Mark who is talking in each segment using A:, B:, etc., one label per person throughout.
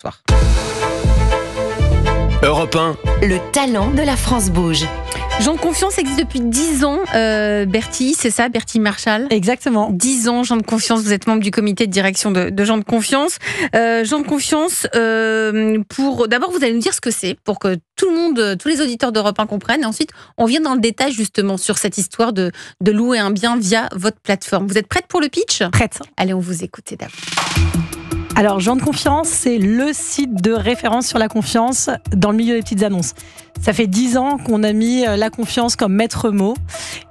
A: soir.
B: Europe 1.
C: Le talent de la France bouge.
A: Jean de Confiance existe depuis 10 ans, Bertie, c'est ça, Bertie Marchal?
D: Exactement.
A: 10 ans, Jean de Confiance, vous êtes membre du comité de direction de Jean de Confiance. Jean de Confiance, d'abord vous allez nous dire ce que c'est, pour que tout le monde, tous les auditeurs d'Europe 1 comprennent, et ensuite on vient dans le détail justement sur cette histoire de louer un bien via votre plateforme. Vous êtes prête pour le pitch?
D: Prête.
A: Allez, on vous écoute d'abord.
D: Alors, Jean de Confiance, c'est le site de référence sur la confiance dans le milieu des petites annonces. Ça fait 10 ans qu'on a mis la confiance comme maître mot.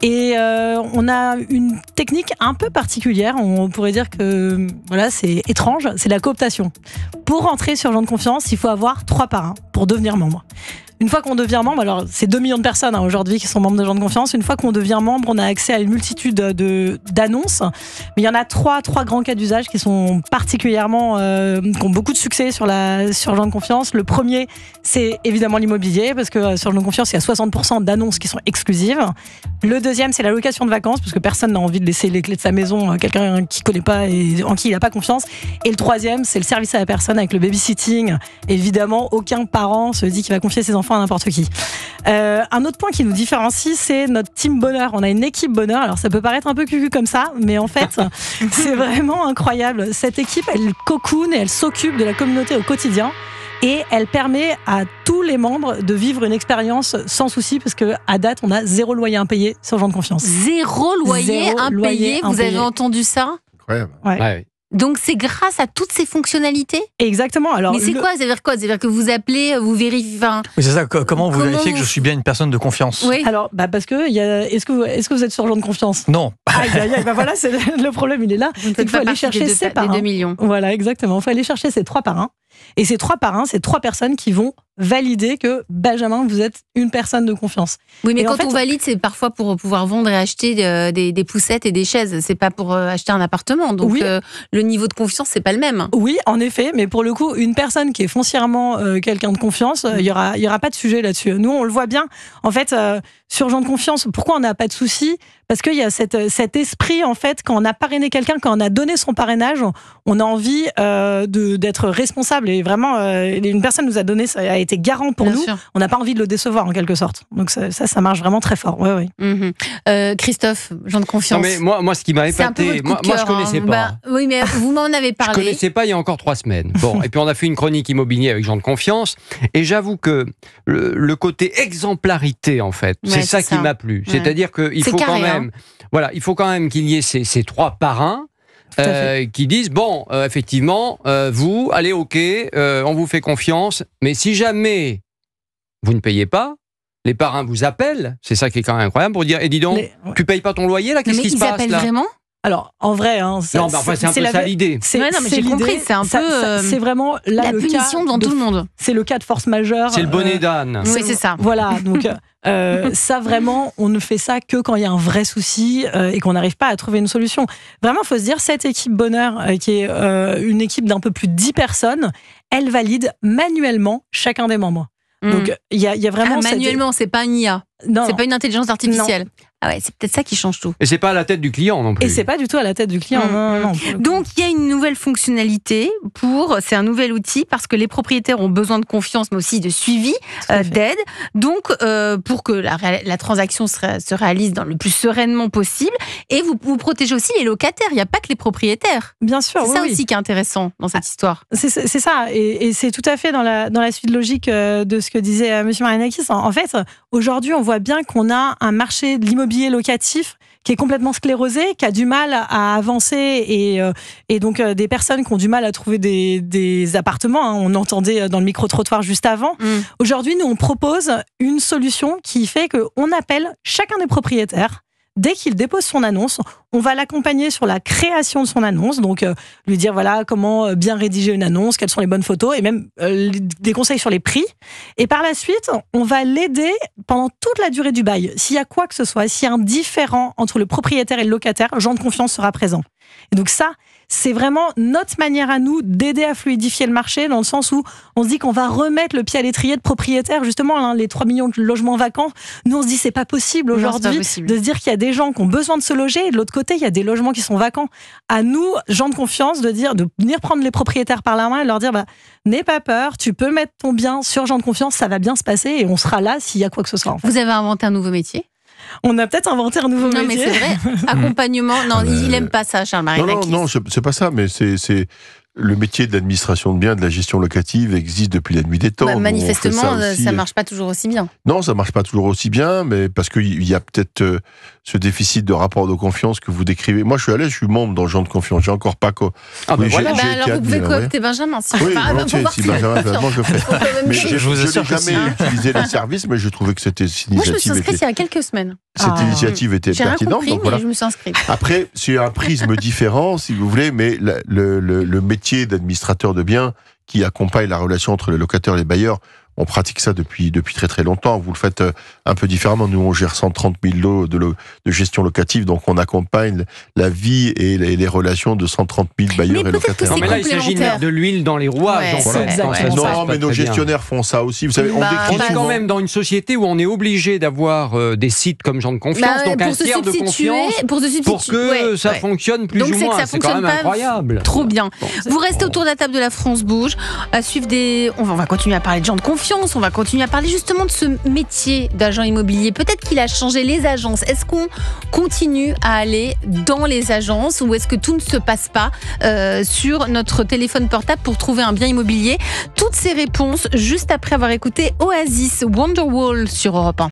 D: Et on a une technique un peu particulière. On pourrait dire que voilà, c'est étrange, c'est la cooptation. Pour rentrer sur Jean de Confiance, il faut avoir 3 parrains pour devenir membre. Une fois qu'on devient membre, alors c'est 2 millions de personnes aujourd'hui qui sont membres de Jean de Confiance. Une fois qu'on devient membre, on a accès à une multitude d'annonces. Mais il y en a 3 grands cas d'usage qui sont particulièrement, qui ont beaucoup de succès sur Jean de Confiance. Le premier, c'est évidemment l'immobilier, parce que sur Jean de Confiance, il y a 60% d'annonces qui sont exclusives. Le deuxième, c'est la location de vacances, parce que personne n'a envie de laisser les clés de sa maison à quelqu'un qui ne connaît pas et en qui il n'a pas confiance. Et le troisième, c'est le service à la personne avec le babysitting. Évidemment, aucun parent se dit qu'il va confier ses enfants à n'importe qui. Un autre point qui nous différencie, c'est notre team bonheur. On a une équipe bonheur. Alors ça peut paraître un peu cucu comme ça, mais en fait, c'est vraiment incroyable. Cette équipe, elle cocoon et elle s'occupe de la communauté au quotidien. Et elle permet à tous les membres de vivre une expérience sans souci, parce qu'à date, on a 0 loyer impayé sur Jean de Confiance.
A: 0 loyer impayé, vous avez entendu ça?
B: Incroyable.
D: Ouais.
A: Donc c'est grâce à toutes ces fonctionnalités?
D: Exactement. Alors,
A: mais c'est quoi? Ça veut dire quoi? Ça veut dire que vous appelez, vous vérifiez.
E: Oui, c'est ça. Comment vous vérifiez que je suis bien une personne de confiance?
A: Oui.
D: Alors, parce que est-ce que vous êtes sur Jean de Confiance?
E: Non.
D: Voilà, c'est le problème, il est là.
A: Il faut aller chercher ses parrains. 2 millions.
D: Voilà, exactement. Il faut aller chercher ces 3 parrains. Et ces 3 parrains, c'est 3 personnes qui vont valider que Benjamin, vous êtes une personne de confiance.
A: Oui, mais quand on valide, c'est parfois pour pouvoir vendre et acheter des poussettes et des chaises. C'est pas pour acheter un appartement. Donc oui. Le niveau de confiance, c'est pas le même.
D: Oui, en effet. Mais pour le coup, une personne qui est foncièrement quelqu'un de confiance, il y aura pas de sujet là-dessus. Nous, on le voit bien. En fait, sur Jean de Confiance, pourquoi on n'a pas de souci? Parce qu'il y a cet esprit, en fait, quand on a parrainé quelqu'un, quand on a donné son parrainage, on a envie d'être responsable. Et vraiment, une personne nous a donné, ça a été garant pour nous. Sûr. On n'a pas envie de le décevoir, en quelque sorte. Donc ça marche vraiment très fort. Ouais.
A: Christophe, Jean de Confiance.
F: Non, mais moi, ce qui m'a épaté, moi je connaissais pas.
A: Oui, mais vous m'en avez parlé.
F: Je connaissais pas il y a encore 3 semaines. Bon, et puis on a fait une chronique immobilier avec Jean de Confiance. Et j'avoue que le côté exemplarité, en fait, c'est ça qui m'a plu. Ouais. C'est-à-dire qu'il faut quand même, voilà, il faut quand même qu'il y ait ces 3 parrains. Qui disent effectivement, vous allez on vous fait confiance, mais si jamais vous ne payez pas, les parrains vous appellent. C'est ça qui est quand même incroyable, pour dire dis donc, tu payes pas ton loyer là, qu'est-ce qui se passe là?
A: Ils appellent vraiment?
D: Alors, en vrai,
F: c'est un peu ça l'idée.
A: J'ai compris, c'est un peu.
D: C'est vraiment là,
A: la punition devant tout le monde.
D: C'est le cas de force majeure.
F: C'est le bonnet d'âne.
A: Oui, c'est ça.
D: Voilà, donc ça vraiment, on ne fait ça que quand il y a un vrai souci et qu'on n'arrive pas à trouver une solution. Vraiment, il faut se dire, cette équipe bonheur, qui est une équipe d'un peu plus de 10 personnes, elle valide manuellement chacun des membres. Donc, il y a vraiment.
A: Manuellement, c'est pas une IA. Non. C'est pas une intelligence artificielle. Non. Ah ouais, c'est peut-être ça qui change tout.
F: Et c'est pas à la tête du client non plus.
D: Et c'est pas du tout à la tête du client. Non.
A: Donc il y a une nouvelle fonctionnalité c'est un nouvel outil parce que les propriétaires ont besoin de confiance, mais aussi de suivi, d'aide. Donc pour que la transaction se réalise dans le plus sereinement possible, et vous protégez aussi les locataires. Il n'y a pas que les propriétaires.
D: Bien sûr.
A: C'est ça aussi qui est intéressant dans cette histoire.
D: C'est ça, et c'est tout à fait dans la suite logique de ce que disait M. Marianakis. En fait, aujourd'hui, on voit bien qu'on a un marché de l'immobilier locatif qui est complètement sclérosé, qui a du mal à avancer, et donc des personnes qui ont du mal à trouver des appartements. On entendait dans le micro-trottoir juste avant. Aujourd'hui, nous, on propose une solution qui fait qu'on appelle chacun des propriétaires. Dès qu'il dépose son annonce, on va l'accompagner sur la création de son annonce, donc lui dire voilà comment bien rédiger une annonce, quelles sont les bonnes photos, et même des conseils sur les prix. Et par la suite, on va l'aider pendant toute la durée du bail. S'il y a quoi que ce soit, s'il y a un différend entre le propriétaire et le locataire, Jean de Confiance sera présent. Et donc ça, c'est vraiment notre manière à nous d'aider à fluidifier le marché, dans le sens où on se dit qu'on va remettre le pied à l'étrier de propriétaires, justement, les 3 millions de logements vacants. Nous, on se dit c'est pas possible aujourd'hui de se dire qu'il y a des gens qui ont besoin de se loger, et de l'autre côté, il y a des logements qui sont vacants. À nous, gens de confiance, de venir prendre les propriétaires par la main et leur dire, n'aie pas peur, tu peux mettre ton bien sur gens de confiance, ça va bien se passer et on sera là s'il y a quoi que ce soit. En fait.
A: Vous avez inventé un nouveau métier ?
D: On a peut-être inventé un nouveau métier.
A: Non, mais c'est vrai. Accompagnement. Non, il n'aime pas ça, Charles-Marie.
B: Non, c'est pas ça, mais c'est le métier de l'administration de biens, de la gestion locative existe depuis la nuit des temps.
A: Manifestement, ça marche pas toujours aussi bien.
B: Non, ça marche pas toujours aussi bien, mais parce qu'il y a peut-être ce déficit de rapport de confiance que vous décrivez. Moi, je suis membre dans le genre de confiance. J'ai encore pas quoi.
A: Alors, vous pouvez coopter Benjamin. Si
B: Benjamin, je le fais. Mais je vous ai jamais utilisé les services, mais je trouvais que cette initiative.
A: Moi, je me suis inscrite il y a quelques semaines.
B: Cette initiative était pertinente.
A: J'ai rien compris, mais je me suis inscrite.
B: Après, c'est un prisme différent, si vous voulez, mais le métier d'administrateur de biens qui accompagne la relation entre les locataires et les bailleurs, on pratique ça depuis très très longtemps. Vous le faites un peu différemment. Nous, on gère 130 000 lots de gestion locative, donc on accompagne la vie et les relations de 130 000 bailleurs et locataires.
F: Non, mais là, il s'agit de mettre de l'huile dans les rouages.
B: Non, mais nos gestionnaires font ça aussi. Vous savez,
F: on est quand même dans une société où on est obligé d'avoir des sites comme gens de confiance, donc un tiers de confiance, pour que ça fonctionne plus ou moins. C'est quand même incroyable.
A: Trop bien. Vous restez autour de la table de la France Bouge à suivre on va continuer à parler de gens de confiance. On va continuer à parler justement de ce métier d'agent immobilier. Peut-être qu'il a changé les agences. Est-ce qu'on continue à aller dans les agences ou est-ce que tout ne se passe pas sur notre téléphone portable pour trouver un bien immobilier ? Toutes ces réponses juste après avoir écouté Oasis Wonderwall sur Europe 1.